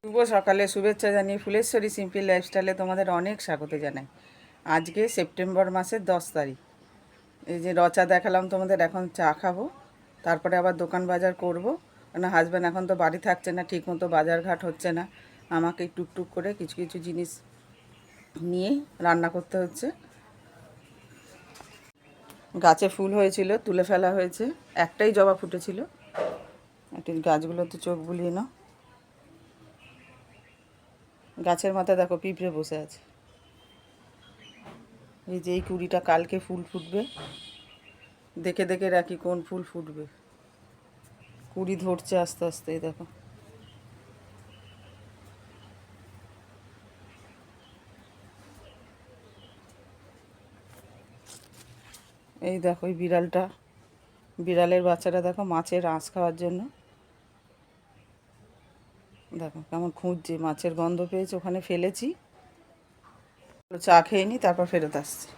শুভ সকালে শুভেচ্ছা জানিয়ে ফুলেশ্বরী সিম্পল লাইফস্টাইলে তোমাদের অনেক স্বাগত জানাই। আজকে সেপ্টেম্বর মাসের 10 তারিখ। এই যে রচা দেখালাম তোমাদের, এখন চা খাবো, তারপরে আবার দোকান বাজার করব। কারণ হাজব্যান্ড এখন তো বাড়ি থাকছে না, ঠিক মতো বাজারঘাট হচ্ছে না, আমাকে টুকটুক করে কিছু কিছু জিনিস নিয়ে রান্না করতে হচ্ছে। গাছে ফুল হয়েছিল, তুলে ফেলা হয়েছে, একটাই জবা ফুটেছিল। একটু গাছগুলোতে চোখ বুলিয়ে নাও। গাছের মাথায় দেখো পিঁপড়ে বসে আছে। এই যে এই কুড়িটা কালকে ফুল ফুটবে, দেখে দেখে রাখি কোন ফুল ফুটবে। কুড়ি ধরছে আস্তে আস্তে, এই দেখো। এই দেখো এই বিড়ালের বাচ্চাটা দেখো মাছের আঁশ খাওয়ার জন্য দেখো কেমন খুঁজছে, মাছের গন্ধ পেয়েছে, ওখানে ফেলেছি। চা খেয়ে নিই, তারপর ফেরত আসছি।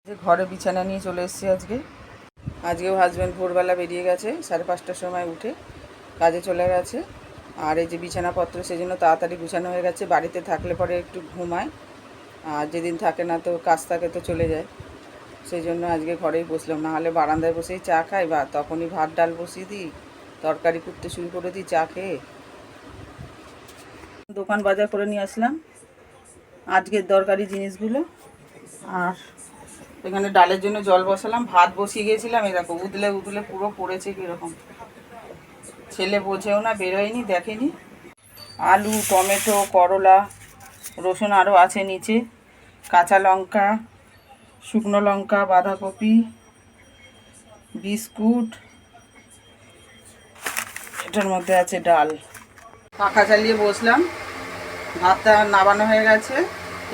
যে ঘরে বিছানা নিয়ে চলে এসেছি আজকেও হাজব্যান্ড ভোরবেলা বেরিয়ে গেছে, 5:30টার সময় উঠে কাজে চলে গেছে। আর এই যে বিছানাপত্র সেজন্য তাড়াতাড়ি গুছানো হয়ে গেছে। বাড়িতে থাকলে পরে একটু ঘুমায়, আর যেদিন থাকে না তো কাজ থাকে তো চলে যায়। সেই জন্য আজকে ঘরেই বসলাম, না হলে বারান্দায় বসেই চা খাই, বা তখনই ভাত ডাল বসিয়ে দিই, তরকারি করতে শুরু করে দিই চা খেয়ে। দোকান বাজার করে নিয়ে আসলাম আজকের দরকারি জিনিসগুলো। আর এখানে ডালের জন্য জল বসালাম, ভাত বসিয়ে গিয়েছিলাম। এই দেখো উদলে উদলে পুরো পড়েছে কীরকম। ছেলে বোঝেও না, বেরোয়নি, দেখেনি। আলু, টমেটো, করলা, রসুন আরও আছে নিচে, কাঁচা লঙ্কা, শুকনো লঙ্কা, বাঁধাকপি, বিস্কুট, এটার মধ্যে আছে ডাল। পাখা চালিয়ে বসলাম, ভাতটা নাবানো হয়ে গেছে,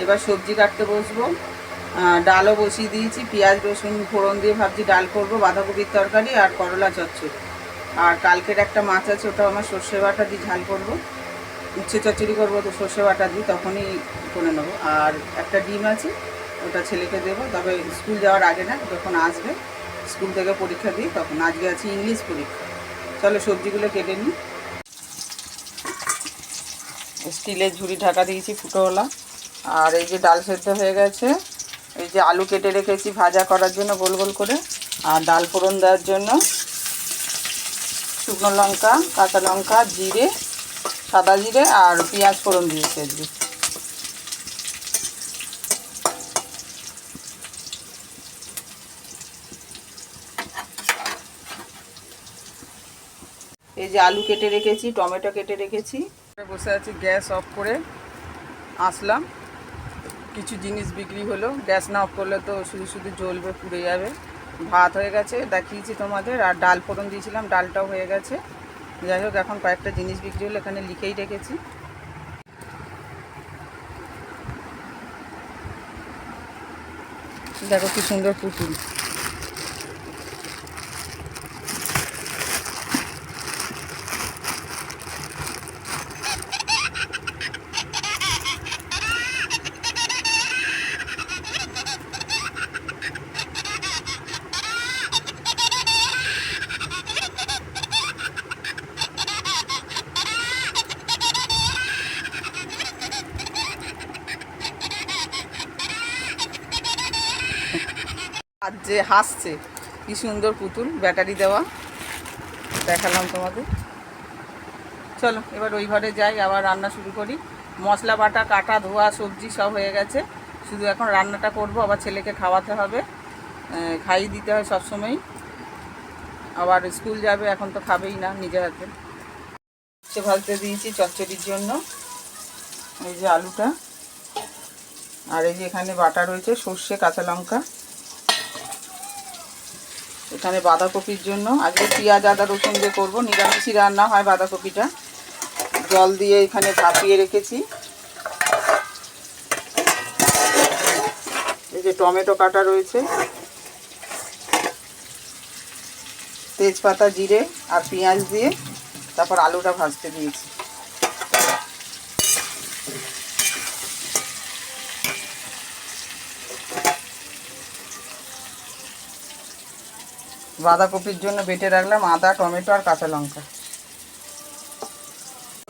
এবার সবজি কাটতে বসবো। ডালও বসিয়ে দিয়েছি, পেঁয়াজ রসুন ফোড়ন দিয়ে ভাবছি ডাল করবো, বাঁধাকপির তরকারি আর করলা চচ্চড়ি। আর কালকের একটা মাছ আছে, ওটা আমার সর্ষে বাটা দিয়ে ঝাল করবো। উচ্ছে চচ্চড়ি করবো তো সর্ষে বাটা দিই, তখনই করে নেবো। আর একটা ডিম আছে, ওটা ছেলেকে দেবো, তবে স্কুল যাওয়ার আগে না, যখন আসবে স্কুল থেকে পরীক্ষা দিই তখন। আজকে আছে ইংলিশ পরীক্ষা। চলো সবজিগুলো কেটে নিই। স্টিলের ঝুড়ি ঢাকা দিয়েছি ফুটোওয়ালা। আর এই যে ডাল সেদ্ধ হয়ে গেছে, এই যে আলু কেটে রেখেছি ভাজা করার জন্য গোল গোল করে, আর ডাল ফোড়ন দেওয়ার জন্য শুকনো লঙ্কা, কাঁচা লঙ্কা, জিরে, সাদা জিরে আর পেঁয়াজ ফোড়ন দিয়েছি আজকে। এই যে আলু কেটে রেখেছি, টমেটো কেটে রেখেছি। বসে আছি, গ্যাস অফ করে আসলাম। কিছু জিনিস বিক্রি হলো, গ্যাস না অফ করলে তো শুধু শুধু জ্বলবে, পুড়ে যাবে। ভাত হয়ে গেছে, দেখিয়েছি তোমাদের, আর ডাল ফোড়ন দিয়েছিলাম, ডালটাও হয়ে গেছে। যাই হোক, এখন কয়েকটা জিনিস বিক্রি হলো, এখানে লিখেই রেখেছি। দেখো কি সুন্দর পুতুল। আর যে হাসছে, কি সুন্দর পুতুল, ব্যাটারি দেওয়া, দেখালাম তোমাদের। চলো এবার ওই ঘরে যাই, আবার রান্না শুরু করি। মশলা বাটা, কাটা, ধোয়া, সবজি সব হয়ে গেছে, শুধু এখন রান্নাটা করব। আবার ছেলেকে খাওয়াতে হবে, খাইয়ে দিতে হয় সবসময়ই। আবার স্কুল যাবে, এখন তো খাবেই না নিজের হাতে। উচ্ছে ভাজতে দিয়েছি চচ্চড়ির জন্য। এই যে আলুটা, আর এই যে এখানে বাটা রয়েছে সর্ষে, কাঁচা লঙ্কা। এখানে বাঁধাকপির জন্য আজকে পেঁয়াজ আদা রসুন দিয়ে করবো, নিরামিষই রান্না হয় বাঁধাকপিটা। জল দিয়ে এখানে ভাপিয়ে রেখেছি। এই যে টমেটো কাটা রয়েছে, তেজপাতা, জিরে আর পেঁয়াজ দিয়ে তারপর আলুটা ভাজতে দিয়েছি। বাঁধাকপির জন্য বেটে রাখলাম আদা, টমেটো আর কাঁচা লঙ্কা।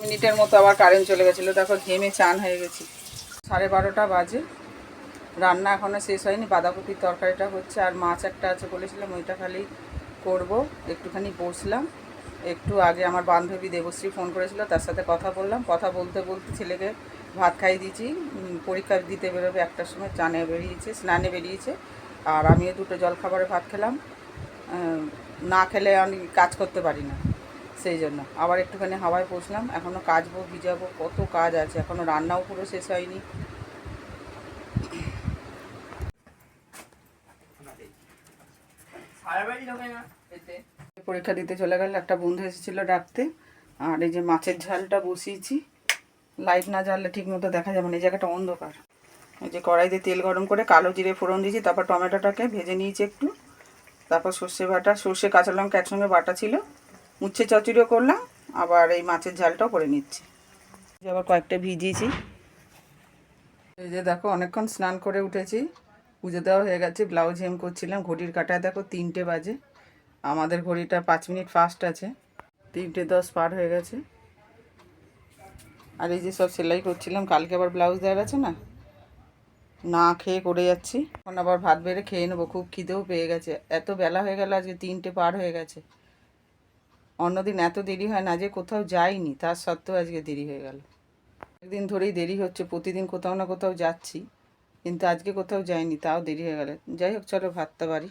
মিনিটের মতো আবার কারেন্ট চলে গেছিলো, দেখো ঘেমে চান হয়ে গেছি। 12:30 বাজে, রান্না এখনও শেষ হয়নি। বাঁধাকপির তরকারিটা হচ্ছে, আর মাছ একটা আছে বলেছিলাম, ওইটা খালি করব। একটুখানি বসলাম, একটু আগে আমার বান্ধবী দেবশ্রী ফোন করেছিল, তার সাথে কথা বললাম। কথা বলতে বলতে ছেলেকে ভাত খাইয়ে দিয়েছি, পরীক্ষা দিতে বেরোবে 1টার সময়, স্নানে বেরিয়েছে। আর আমিও 2টো জলখাবারে ভাত খেলাম। না খেলে আমি কাজ করতে পারি না, সেই জন্য আবার একটুখানি হাওয়ায় বসলাম। এখনও কাচবো, ভিজাবো, কত কাজ আছে, এখনও রান্নাও পুরো শেষ হয়নি। পরীক্ষা দিতে চলে গেল, একটা বন্ধু এসেছিলো ডাকতে। আর এই যে মাছের ঝালটা বসিয়েছি, লাইট না জ্বাললে ঠিক মতো দেখা যাবে না, এই জায়গাটা অন্ধকার। এই যে কড়াইতে তেল গরম করে কালো জিরে ফোড়ন দিয়েছি, তারপর টমেটোটাকে ভেজে নিয়েছি একটু, তারপর সর্ষে কাঁচা লঙ্কা একসঙ্গে বাটা ছিল, উচ্ছে চচ্চড়িও করলাম, আবার এই মাছের ঝালটাও করে নিচ্ছি। আবার কয়েকটা ভিজিয়েছি। এই যে দেখো অনেকক্ষণ স্নান করে উঠেছি, পুজো দেওয়া হয়ে গেছে, ব্লাউজ হেম করছিলাম। ঘড়ির কাঁটায় দেখো 3টে বাজে, আমাদের ঘড়িটা 5 মিনিট ফাস্ট আছে। 3:10 পার হয়ে গেছে। আর এই যে সব সেলাই করছিলাম, কালকে আবার ব্লাউজ দেওয়ার আছে না, না খেয়ে করে যাচ্ছি। এখন আবার ভাত বেড়ে খেয়ে নেবো, খুব খিদেও পেয়ে গেছে। এত বেলা হয়ে গেল, আজকে 3টে পার হয়ে গেছে। অন্যদিন এত দেরি হয় না, যে কোথাও যাইনি তার সত্ত্বেও আজকে দেরি হয়ে গেল। একদিন ধরেই দেরি হচ্ছে, প্রতিদিন কোথাও না কোথাও যাচ্ছি, কিন্তু আজকে কোথাও যাইনি, তাও দেরি হয়ে গেল। যাই হোক, চলো ভাতটা বাড়ি।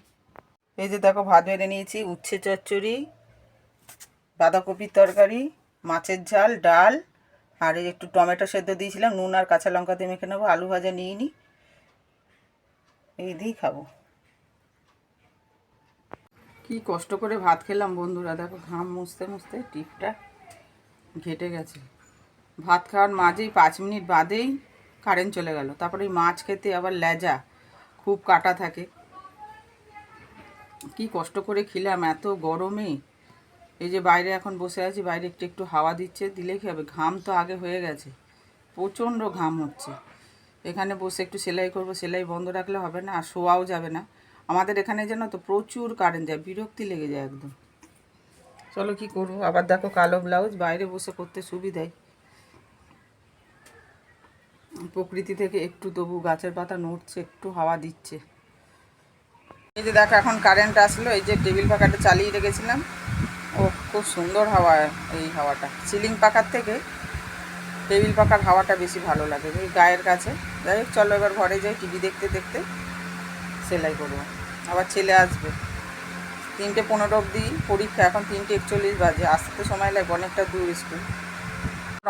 এই যে দেখো ভাত বেড়ে নিয়েছি, উচ্ছে চচ্চড়ি, বাঁধাকপির তরকারি, মাছের ঝাল, ডাল, আর এই একটু টমেটো সেদ্ধ দিয়েছিলাম, নুন আর কাঁচা লঙ্কা দিয়ে মেখে নেবো। আলু ভাজা নিইনি, এই দিয়েই খাবো। কি কষ্ট করে ভাত খেলাম বন্ধুরা, দেখো ঘাম মুছতে মুছতে টিপটা ঘেটে গেছে। ভাত খাওয়ার মাঝেই 5 মিনিট বাদেই কারেন্ট চলে গেল। তারপরে এই মাছ খেতে আবার লেজা খুব কাটা থাকে, কি কষ্ট করে খেলাম এত গরমে। এই যে বাইরে এখন বসে আছি, বাইরে একটু একটু হাওয়া দিচ্ছে, দিলে কী হবে, ঘাম তো আগে হয়ে গেছে, প্রচণ্ড ঘাম হচ্ছে। এখানে বসে একটু সেলাই করব, সেলাই বন্ধ রাখলে হবে না, আর শোয়াও যাবে না। আমাদের এখানে যেন তো প্রচুর কারেন্ট যায়, বিরক্তি লেগে যায় একদম। চলো কি করবো, আবার দেখো কালো ব্লাউজ, বাইরে বসে করতে সুবিধাই, প্রকৃতি থেকে একটু তবু গাছের পাতা নড়ছে, একটু হাওয়া দিচ্ছে। এই যে দেখো এখন কারেন্ট আসলো, এই যে টেবিল পাখাটা চালিয়ে রেখেছিলাম, ও খুব সুন্দর হাওয়া। এই হাওয়াটা সিলিং পাখার থেকে টেবিল পাখার হাওয়াটা বেশি ভালো লাগে, এই গায়ের কাছে। যাই হোক, চলো এবার ঘরে যাই, টিভি দেখতে দেখতে সেলাই করবো। আবার ছেলে আসবে 3:15 অবধি পরীক্ষা, এখন 3:41 বাজে, আসতে তো সময় লাগবে, অনেকটা দূর স্কুল।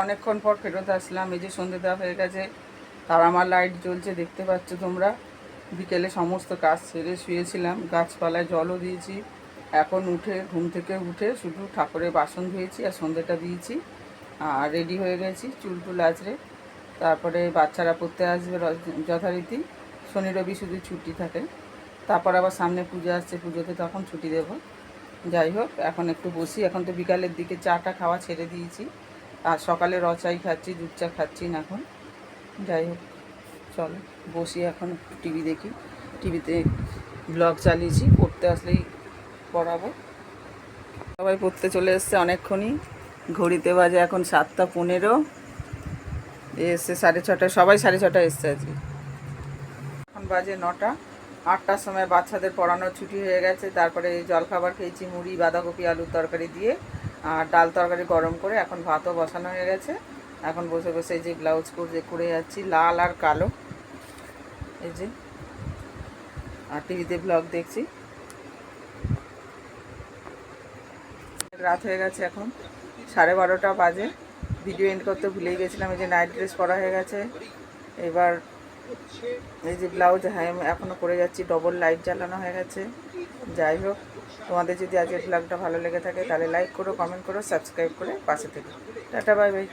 অনেকক্ষণ পর ফেরত আসলাম। এই যে সন্ধ্যে দেওয়া হয়ে গেছে, তার আমার লাইট জ্বলছে, দেখতে পাচ্ছ তোমরা। বিকেলে সমস্ত কাজ ছেড়ে শুয়েছিলাম, গাছপালায় জলও দিয়েছি। এখন ঘুম থেকে উঠে শুধু ঠাকুরের বাসন ধুয়েছি আর সন্ধ্যেটা দিয়েছি, আর রেডি হয়ে গেছি, চুল টুল আঁচড়ে। তারপরে বাচ্চারা পড়তে আসবে যথারীতি, শনি রবি শুধু ছুটি থাকে। তারপর আবার সামনে পুজো আসছে, পুজোতে তখন ছুটি দেব। যাই হোক, এখন একটু বসি, এখন তো বিকালের দিকে চাটা খাওয়া ছেড়ে দিয়েছি, আর সকালে রচাই খাচ্ছি, দুধ চা খাচ্ছি না এখন। যাই হোক, চলো বসি, এখন টিভি দেখি। টিভিতে ব্লগ চালিয়েছি, পড়তে আসলেই পড়াবো। সবাই পড়তে চলে এসছে অনেকক্ষণই, ঘড়িতে বাজে এখন 7:15। এসছে 6:30, সবাই 6:30 এসছে আজকে। এখন বাজে 9টা। 8টার সময় বাচ্চাদের পড়ানোর ছুটি হয়ে গেছে। তারপরে জলখাবার খেয়েছি, মুড়ি, বাঁধাকপি, আলুর তরকারি দিয়ে, আর ডাল তরকারি গরম করে। এখন ভাতও বসানো হয়ে গেছে, এখন বসে বসে এই যে ব্লাউজ করে যাচ্ছি, লাল আর কালো, এই যে। আর টিভিতে ব্লগ দেখছি। রাত হয়ে গেছে, এখন 12:30 বাজে। ভিডিও এন্ড করতে ভুলেই গেছিলাম। এই যে নাইট ড্রেস পরা হয়ে গেছে, এবার এই যে ব্লাউজ এখনও করে যাচ্ছি, ডবল লাইট জ্বালানো হয়ে গেছে। যাই হোক, তোমাদের যদি আজকের ব্লগটা ভালো লেগে থাকে তাহলে লাইক করো, কমেন্ট করো, সাবস্ক্রাইব করে পাশে থেকে। Tata, bye bye.